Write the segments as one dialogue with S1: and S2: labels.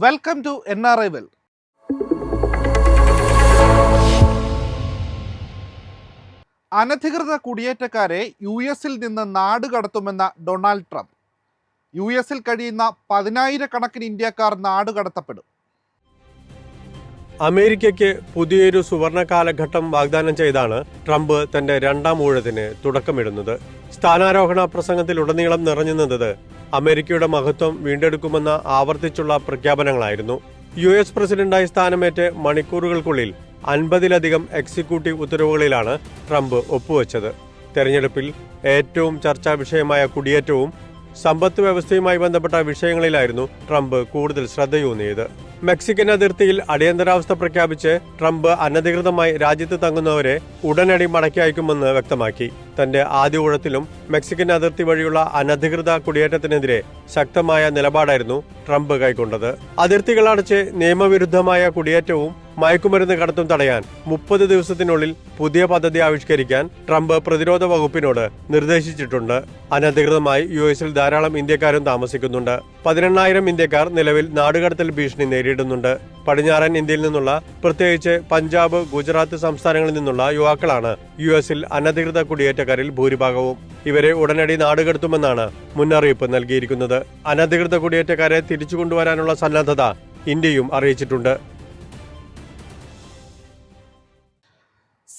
S1: Welcome to NRI Well. അനധികൃത കുടിയേറ്റക്കാരെ US-ൽ നിന്ന് നാടുകടത്തുമെന്ന ഡൊണാൾഡ് ട്രംപ്. US-ൽ കഴിയുന്ന 10,000-കണക്കിന് ഇന്ത്യക്കാർ നാടുകടത്തപ്പെടും.
S2: അമേരിക്കയ്ക്ക് പുതിയൊരു സുവർണ കാലഘട്ടം വാഗ്ദാനം ചെയ്താണ് ട്രംപ് തന്റെ രണ്ടാം ഊഴത്തിന് തുടക്കമിടുന്നത്. സ്ഥാനാരോഹണ പ്രസംഗത്തിലുടനീളം നിറഞ്ഞു നിന്നത് അമേരിക്കയുടെ മഹത്വം വീണ്ടെടുക്കുമെന്ന ആവർത്തിച്ചുള്ള പ്രഖ്യാപനങ്ങളായിരുന്നു. US പ്രസിഡന്റായി സ്ഥാനമേറ്റ് മണിക്കൂറുകൾക്കുള്ളിൽ 50-ലധികം എക്സിക്യൂട്ടീവ് ഉത്തരവുകളിലാണ് ട്രംപ് ഒപ്പുവെച്ചത്. തെരഞ്ഞെടുപ്പിൽ ഏറ്റവും ചർച്ചാ വിഷയമായ കുടിയേറ്റവും സമ്പദ് വ്യവസ്ഥയുമായി ബന്ധപ്പെട്ട വിഷയങ്ങളിലായിരുന്നു ട്രംപ് കൂടുതൽ ശ്രദ്ധയൂന്നിയത്. മെക്സിക്കൻ അതിർത്തിയിൽ അടിയന്തരാവസ്ഥ പ്രഖ്യാപിച്ച് ട്രംപ് അനധികൃതമായി രാജ്യത്ത് തങ്ങുന്നവരെ ഉടനടി മടക്കി അയക്കുമെന്ന് വ്യക്തമാക്കി. തന്റെ ആദ്യ ഊഴത്തിലും മെക്സിക്കൻ അതിർത്തി വഴിയുള്ള അനധികൃത കുടിയേറ്റത്തിനെതിരെ ശക്തമായ നിലപാടായിരുന്നു ട്രംപ് കൈക്കൊണ്ടത്. അതിർത്തികൾ അടച്ച് നിയമവിരുദ്ധമായ കുടിയേറ്റവും മയക്കുമരുന്ന് കടത്തും തടയാൻ 30 ദിവസത്തിനുള്ളിൽ പുതിയ പദ്ധതി ആവിഷ്കരിക്കാൻ ട്രംപ് പ്രതിരോധ വകുപ്പിനോട് നിർദ്ദേശിച്ചിട്ടുണ്ട്. അനധികൃതമായി US-ൽ ധാരാളം ഇന്ത്യക്കാരും താമസിക്കുന്നുണ്ട്. 18,000 ഇന്ത്യക്കാർ നിലവിൽ നാടുകടത്തൽ ഭീഷണി നേരിടുന്നുണ്ട്. പടിഞ്ഞാറൻ ഇന്ത്യയിൽ നിന്നുള്ള, പ്രത്യേകിച്ച് പഞ്ചാബ്, ഗുജറാത്ത് സംസ്ഥാനങ്ങളിൽ നിന്നുള്ള യുവാക്കളാണ് US-ൽ അനധികൃത കുടിയേറ്റക്കാരിൽ ഭൂരിഭാഗവും. ഇവരെ ഉടനടി നാടുകടത്തുമെന്നാണ് മുന്നറിയിപ്പ് നൽകിയിരിക്കുന്നത്. അനധികൃത കുടിയേറ്റക്കാരെ തിരിച്ചു കൊണ്ടുവരാനുള്ള സന്നദ്ധത ഇന്ത്യയും അറിയിച്ചിട്ടുണ്ട്.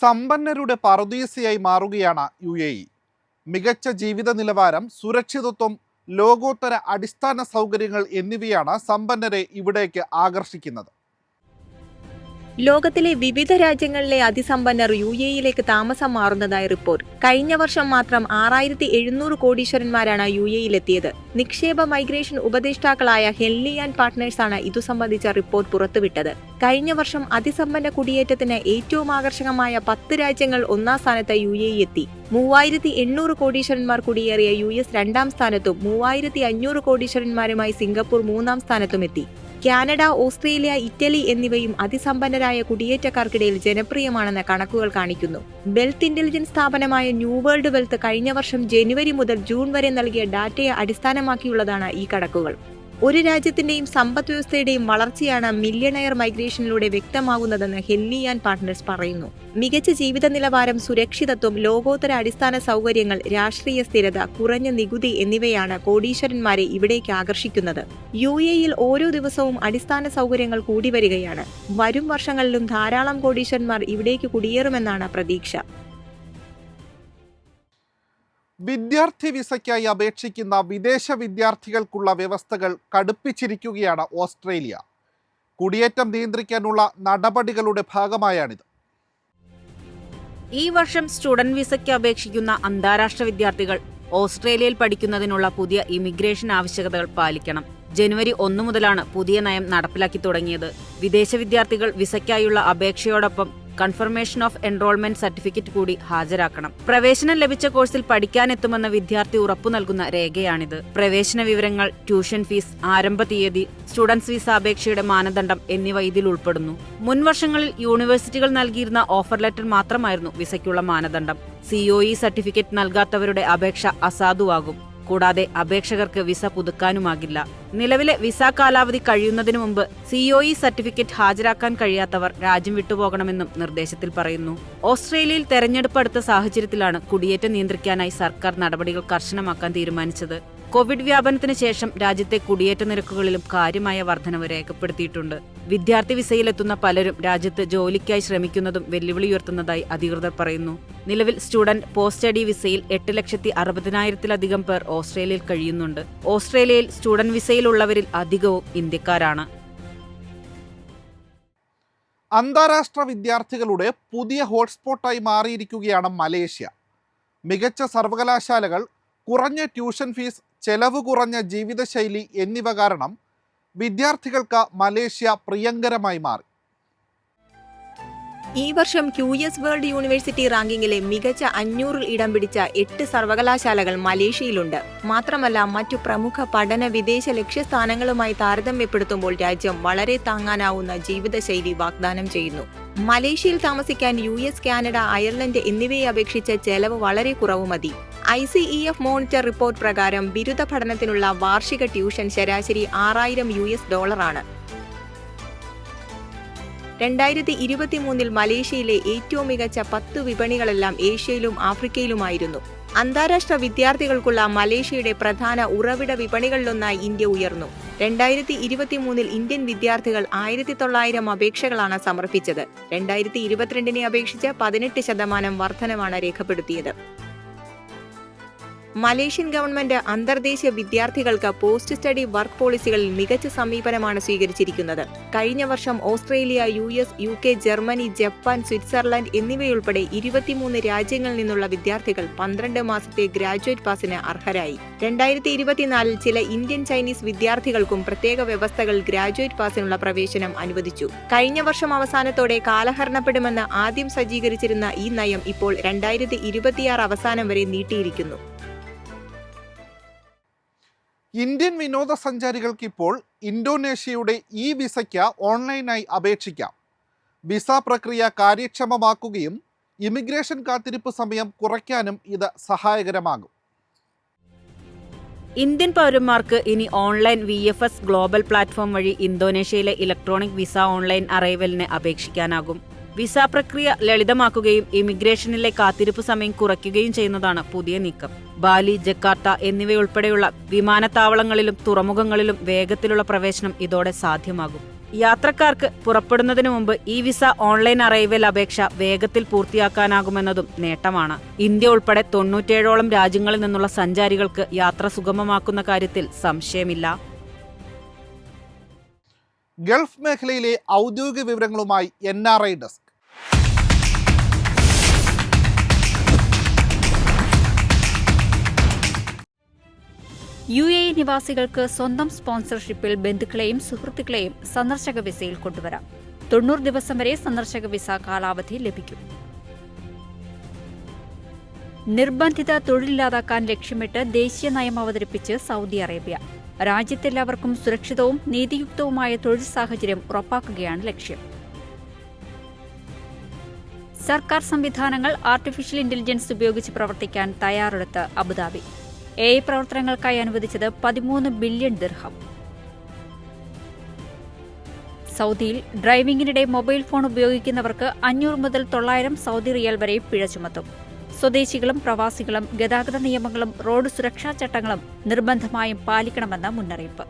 S1: സമ്പന്നരുടെ പറുദീസയായി മാറുകയാണ് UAE. മികച്ച ജീവിത നിലവാരം, സുരക്ഷിതത്വം, ലോകോത്തര അടിസ്ഥാന സൗകര്യങ്ങൾ എന്നിവയാണ് സമ്പന്നരെ ഇവിടേക്ക് ആകർഷിക്കുന്നത്.
S3: ലോകത്തിലെ വിവിധ രാജ്യങ്ങളിലെ അതിസമ്പന്നർ UAE-യിലേക്ക് താമസം മാറുന്നതായി റിപ്പോർട്ട്. കഴിഞ്ഞ വർഷം മാത്രം 6,700 കോടീശ്വരന്മാരാണ് UAE-യിലെത്തിയത്. നിക്ഷേപ മൈഗ്രേഷൻ ഉപദേഷ്ടാക്കളായ ഹെൻലി ആൻഡ് പാർട്ട്നേഴ്സാണ് ഇതു സംബന്ധിച്ച റിപ്പോർട്ട് പുറത്തുവിട്ടത്. കഴിഞ്ഞ വർഷം അതിസമ്പന്ന കുടിയേറ്റത്തിന് ഏറ്റവും ആകർഷകമായ 10 രാജ്യങ്ങൾ ഒന്നാം സ്ഥാനത്ത് UAE എത്തി. 3,800 കോടീശ്വരന്മാർ കുടിയേറിയ US രണ്ടാം സ്ഥാനത്തും 3,500 കോടീശ്വരന്മാരുമായി സിംഗപ്പൂർ മൂന്നാം സ്ഥാനത്തും എത്തി. കാനഡ, ഓസ്ട്രേലിയ, ഇറ്റലി എന്നിവയും അതിസമ്പന്നരായ കുടിയേറ്റക്കാർക്കിടയിൽ ജനപ്രിയമാണെന്ന് കണക്കുകൾ കാണിക്കുന്നു. വെൽത്ത് ഇന്റലിജൻസ് സ്ഥാപനമായ ന്യൂ വേൾഡ് വെൽത്ത് കഴിഞ്ഞ വർഷം ജനുവരി മുതൽ ജൂൺ വരെ നൽകിയ ഡാറ്റയെ അടിസ്ഥാനമാക്കിയുള്ളതാണ് ഈ കണക്കുകൾ. ഒരു രാജ്യത്തിന്റെയും സമ്പദ് വ്യവസ്ഥയുടെയും വളർച്ചയാണ് മില്യണയർ മൈഗ്രേഷനിലൂടെ വ്യക്തമാകുന്നതെന്ന് ഹെൻലി ആൻഡ് പാർട്ട്നേഴ്സ് പറയുന്നു. മികച്ച ജീവിത നിലവാരം, സുരക്ഷിതത്വം, ലോകോത്തര അടിസ്ഥാന സൗകര്യങ്ങൾ, രാഷ്ട്രീയ സ്ഥിരത, കുറഞ്ഞ നികുതി എന്നിവയാണ് കോടീശ്വരന്മാരെ ഇവിടേക്ക് ആകർഷിക്കുന്നത്. UAE-യിൽ ഓരോ ദിവസവും അടിസ്ഥാന സൗകര്യങ്ങൾ കൂടി വരികയാണ്. വരും വർഷങ്ങളിലും ധാരാളം കോടീശ്വരന്മാർ ഇവിടേക്ക് കുടിയേറുമെന്നാണ് പ്രതീക്ഷ.
S1: വിദ്യാർത്ഥി വിസയ്ക്കായി അപേക്ഷിക്കുന്ന വിദേശ വിദ്യാർത്ഥികൾക്കുള്ള വ്യവസ്ഥകൾ കടുപ്പിച്ചിരിക്കുകയാണ് ഓസ്ട്രേലിയ. കുടിയേറ്റം നിയന്ത്രിക്കാനുള്ള നടപടികളുടെ ഭാഗമായാണിത്.
S4: ഈ വർഷം സ്റ്റുഡന്റ് വിസയ്ക്ക് അപേക്ഷിക്കുന്ന അന്താരാഷ്ട്ര വിദ്യാർത്ഥികൾ ഓസ്ട്രേലിയയിൽ പഠിക്കുന്നതിനുള്ള പുതിയ ഇമിഗ്രേഷൻ ആവശ്യകതകൾ പാലിക്കണം. ജനുവരി 1 മുതലാണ് പുതിയ നയം നടപ്പിലാക്കി തുടങ്ങിയത്. വിദേശ വിദ്യാർത്ഥികൾ വിസയ്ക്കായുള്ള അപേക്ഷയോടൊപ്പം കൺഫർമേഷൻ ഓഫ് എൻറോൾമെന്റ് സർട്ടിഫിക്കറ്റ് കൂടി ഹാജരാക്കണം. പ്രവേശനം ലഭിച്ച കോഴ്സിൽ പഠിക്കാനെത്തുമെന്ന വിദ്യാർത്ഥി ഉറപ്പു നൽകുന്ന രേഖയാണിത്. പ്രവേശന വിവരങ്ങൾ, ട്യൂഷൻ ഫീസ്, ആരംഭ തീയതി, സ്റ്റുഡൻസ് വിസ അപേക്ഷയുടെ മാനദണ്ഡം എന്നിവ ഇതിൽ ഉൾപ്പെടുന്നു. മുൻ വർഷങ്ങളിൽ യൂണിവേഴ്സിറ്റികൾ നൽകിയിരുന്ന ഓഫർ ലെറ്റർ മാത്രമായിരുന്നു വിസയ്ക്കുള്ള മാനദണ്ഡം. COE സർട്ടിഫിക്കറ്റ് നൽകാത്തവരുടെ അപേക്ഷ അസാധുവാകും. കൂടാതെ അപേക്ഷകർക്ക് വിസ പുതുക്കാനുമാകില്ല. നിലവിലെ വിസ കാലാവധി കഴിയുന്നതിനു മുമ്പ് COE സർട്ടിഫിക്കറ്റ് ഹാജരാക്കാൻ കഴിയാത്തവർ രാജ്യം വിട്ടുപോകണമെന്നും നിർദ്ദേശത്തിൽ പറയുന്നു. ഓസ്ട്രേലിയയിൽ തെരഞ്ഞെടുപ്പ് അടുത്ത സാഹചര്യത്തിലാണ് കുടിയേറ്റം നിയന്ത്രിക്കാനായി സർക്കാർ നടപടികൾ കർശനമാക്കാൻ തീരുമാനിച്ചത്. കോവിഡ് വ്യാപനത്തിന് ശേഷം രാജ്യത്തെ കുടിയേറ്റ നിരക്കുകളിലും കാര്യമായ വർധനവ് രേഖപ്പെടുത്തിയിട്ടുണ്ട്. വിദ്യാർത്ഥി വിസയിലെത്തുന്ന പലരും രാജ്യത്ത് ജോലിക്കായി ശ്രമിക്കുന്നതും വെല്ലുവിളി ഉയർത്തുന്നതായി അധികൃതർ പറയുന്നു. നിലവിൽ സ്റ്റുഡന്റ് പോസ്റ്റ് സ്റ്റഡി വിസയിൽ 8,60,000-ലധികം പേർ ഓസ്ട്രേലിയയിൽ കഴിയുന്നുണ്ട്. ഓസ്ട്രേലിയയിൽ സ്റ്റുഡന്റ് വിസയിലുള്ളവരിൽ അധികവും ഇന്ത്യക്കാരാണ്.
S1: അന്താരാഷ്ട്ര വിദ്യാർത്ഥികളുടെ പുതിയ ഹോട്ട്സ്പോട്ടായി മാറിയിരിക്കുകയാണ് മലേഷ്യ. മികച്ച സർവകലാശാലകൾ, കുറഞ്ഞ ട്യൂഷൻ ഫീസ്, ചെലവ് കുറഞ്ഞ ജീവിതശൈലി എന്നിവ കാരണം വിദ്യാർത്ഥികൾക്ക് മലേഷ്യ പ്രിയങ്കരമായി മാറി.
S3: ഈ വർഷം QS വേൾഡ് യൂണിവേഴ്സിറ്റി റാങ്കിങ്ങിലെ മികച്ച 500-ൽ ഇടം പിടിച്ച 8 സർവകലാശാലകൾ മലേഷ്യയിലുണ്ട്. മാത്രമല്ല, മറ്റു പ്രമുഖ പഠന വിദേശ ലക്ഷ്യസ്ഥാനങ്ങളുമായി താരതമ്യപ്പെടുത്തുമ്പോൾ രാജ്യം വളരെ താങ്ങാനാവുന്ന ജീവിതശൈലി വാഗ്ദാനം ചെയ്യുന്നു. മലേഷ്യയിൽ താമസിക്കാൻ US, കാനഡ, അയർലൻഡ് എന്നിവയെ അപേക്ഷിച്ച് ചെലവ് വളരെ കുറവ് മതി. ICEF മോണിറ്റർ റിപ്പോർട്ട് പ്രകാരം ബിരുദ പഠനത്തിനുള്ള വാർഷിക ട്യൂഷൻ ശരാശരി $6,000 ആണ്. 2023 മലേഷ്യയിലെ ഏറ്റവും മികച്ച 10 വിപണികളെല്ലാം ഏഷ്യയിലും ആഫ്രിക്കയിലുമായിരുന്നു. അന്താരാഷ്ട്ര വിദ്യാർത്ഥികൾക്കുള്ള മലേഷ്യയുടെ പ്രധാന ഉറവിട വിപണികളിലൊന്നായി ഇന്ത്യ ഉയർന്നു. 2023 ഇന്ത്യൻ വിദ്യാർത്ഥികൾ 1900 അപേക്ഷകളാണ് സമർപ്പിച്ചത്. 2022 അപേക്ഷിച്ച് 18% വർധനമാണ് രേഖപ്പെടുത്തിയത്. മലേഷ്യൻ ഗവൺമെന്റ് അന്തർദേശീയ വിദ്യാർത്ഥികൾക്ക് പോസ്റ്റ് സ്റ്റഡി വർക്ക് പോളിസികളിൽ മികച്ച സമീപനമാണ് സ്വീകരിച്ചിരിക്കുന്നത്. കഴിഞ്ഞ വർഷം Australia, US, UK, Germany, Japan, Switzerland എന്നിവയുൾപ്പെടെ 23 രാജ്യങ്ങളിൽ നിന്നുള്ള വിദ്യാർത്ഥികൾ 12 മാസത്തെ ഗ്രാജുവേറ്റ് പാസിന് അർഹരായി. 2024 ചില ഇന്ത്യൻ ചൈനീസ് വിദ്യാർത്ഥികൾക്കും പ്രത്യേക വ്യവസ്ഥകൾ ഗ്രാജുവേറ്റ് പാസിനുള്ള പ്രവേശനം അനുവദിച്ചു. കഴിഞ്ഞ വർഷം അവസാനത്തോടെ കാലഹരണപ്പെടുമെന്ന് ആദ്യം സജ്ജീകരിച്ചിരുന്ന ഈ നയം ഇപ്പോൾ 2026 അവസാനം വരെ നീട്ടിയിരിക്കുന്നു.
S1: ഇന്ത്യൻ വിനോദസഞ്ചാരികൾക്ക് ഇപ്പോൾ ഇന്തോനേഷ്യയുടെ ഈ വിസയ്ക്ക് ഓൺലൈനായി അപേക്ഷിക്കാം. വിസ പ്രക്രിയ കാര്യക്ഷമമാക്കുകയും ഇമിഗ്രേഷൻ കാത്തിരിപ്പ് സമയം കുറയ്ക്കാനും ഇത് സഹായകരമാകും.
S4: ഇന്ത്യൻ പൗരന്മാർക്ക് ഇനി ഓൺലൈൻ VFS ഗ്ലോബൽ പ്ലാറ്റ്ഫോം വഴി ഇന്തോനേഷ്യയിലെ ഇലക്ട്രോണിക് വിസ ഓൺലൈൻ അറൈവലിന് അപേക്ഷിക്കാനാകും. വിസ പ്രക്രിയ ലളിതമാക്കുകയും ഇമിഗ്രേഷനിലെ കാത്തിരിപ്പ് സമയം കുറയ്ക്കുകയും ചെയ്യുന്നതാണ് പുതിയ നീക്കം. ബാലി, ജക്കാർത്ത എന്നിവയുൾപ്പെടെയുള്ള വിമാനത്താവളങ്ങളിലും തുറമുഖങ്ങളിലും വേഗത്തിലുള്ള പ്രവേശനം ഇതോടെ സാധ്യമാകും. യാത്രക്കാർക്ക് പുറപ്പെടുന്നതിന് മുമ്പ് ഈ വിസ ഓൺലൈൻ അറൈവൽ അപേക്ഷ വേഗത്തിൽ പൂർത്തിയാക്കാനാകുമെന്നതും നേട്ടമാണ്. ഇന്ത്യ ഉൾപ്പെടെ 97ഓളം രാജ്യങ്ങളിൽ നിന്നുള്ള സഞ്ചാരികൾക്ക് യാത്ര സുഗമമാക്കുന്ന കാര്യത്തിൽ സംശയമില്ല.
S1: ഗൾഫ് മേഖലയിലെ ഔദ്യോഗിക വിവരങ്ങളുമായി NRI ഡെസ്ക്.
S5: UAE നിവാസികൾക്ക് സ്വന്തം സ്പോൺസർഷിപ്പിൽ ബന്ധുക്കളെയും സുഹൃത്തുക്കളെയും സന്ദർശക വിസയിൽ കൊണ്ടുവരാം. 90 ദിവസം വരെ സന്ദർശക വിസ കാലാവധി ലഭിക്കും. നിർബന്ധിത തൊഴിലില്ലാതാക്കാൻ ലക്ഷ്യമിട്ട് ദേശീയ നയം അവതരിപ്പിച്ച് സൗദി അറേബ്യ. രാജ്യത്തെല്ലാവർക്കും സുരക്ഷിതവും നീതിയുക്തവുമായ തൊഴിൽ സാഹചര്യം ഉറപ്പാക്കുകയാണ് ലക്ഷ്യം. സർക്കാർ സംവിധാനങ്ങൾ ആർട്ടിഫിഷ്യൽ ഇന്റലിജൻസ് ഉപയോഗിച്ച് പ്രവർത്തിക്കാൻ തയ്യാറെടുത്ത് അബുദാബി. AI പ്രവർത്തനങ്ങൾക്കായി അനുവദിച്ചത് 13 ബില്യൺ ദിർഹം. സൗദിയിൽ ഡ്രൈവിംഗിനിടെ മൊബൈൽ ഫോൺ ഉപയോഗിക്കുന്നവർക്ക് 500 മുതൽ 900 സൗദി റിയാൽ വരെ പിഴ ചുമത്തും. സ്വദേശികളും പ്രവാസികളും ഗതാഗത നിയമങ്ങളും റോഡ് സുരക്ഷാ ചട്ടങ്ങളും നിർബന്ധമായും പാലിക്കണമെന്ന മുന്നറിയിപ്പ്.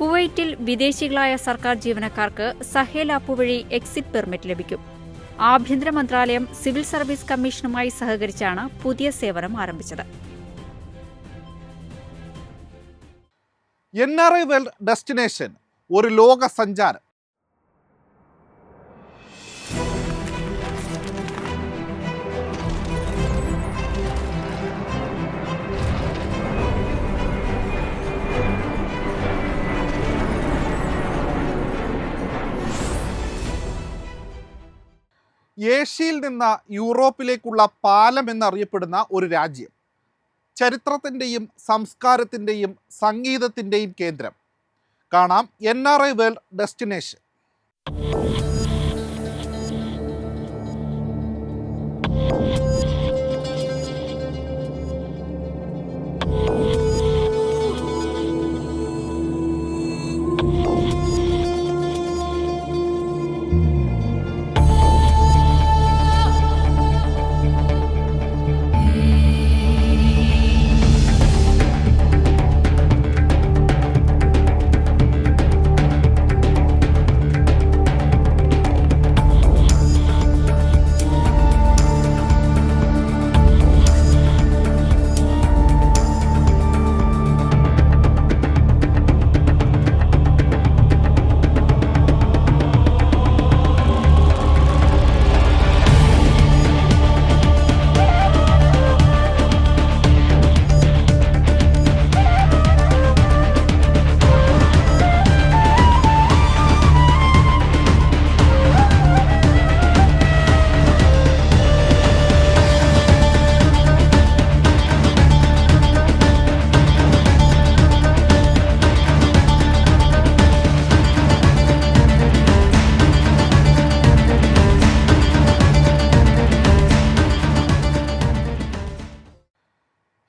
S5: കുവൈറ്റിൽ വിദേശികളായ സർക്കാർ ജീവനക്കാർക്ക് സഹേൽ ആപ്പ് വഴി എക്സിറ്റ് പെർമിറ്റ് ലഭിക്കും. ആഭ്യന്തര മന്ത്രാലയം സിവിൽ സർവീസ് കമ്മീഷനുമായി സഹകരിച്ചാണ് പുതിയ സേവനം ആരംഭിച്ചത്.
S1: NRI വേൾഡ് ഡെസ്റ്റിനേഷൻ ഒരു ലോക സഞ്ചാരം. ഏഷ്യയിൽ നിന്ന് യൂറോപ്പിലേക്കുള്ള പാലം എന്നറിയപ്പെടുന്ന ഒരു രാജ്യം. ചരിത്രത്തിൻ്റെയും സംസ്കാരത്തിൻ്റെയും സംഗീതത്തിൻ്റെയും കേന്ദ്രം. കാണാം NRI വേൾഡ് ഡെസ്റ്റിനേഷൻ.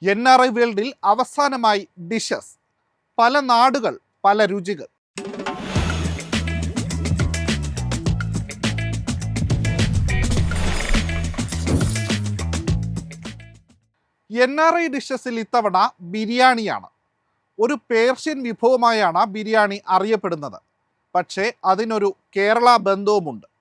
S1: NRI വേൾഡിൽ അവസാനമായി ഡിഷസ്. പല നാടുകൾ, പല രുചികൾ. NRI ഡിഷസിൽ ഇത്തവണ ബിരിയാണിയാണ്. ഒരു പേർഷ്യൻ വിഭവമായാണ് ബിരിയാണി അറിയപ്പെടുന്നത്. പക്ഷേ അതിനൊരു കേരള ബന്ധവുമുണ്ട്.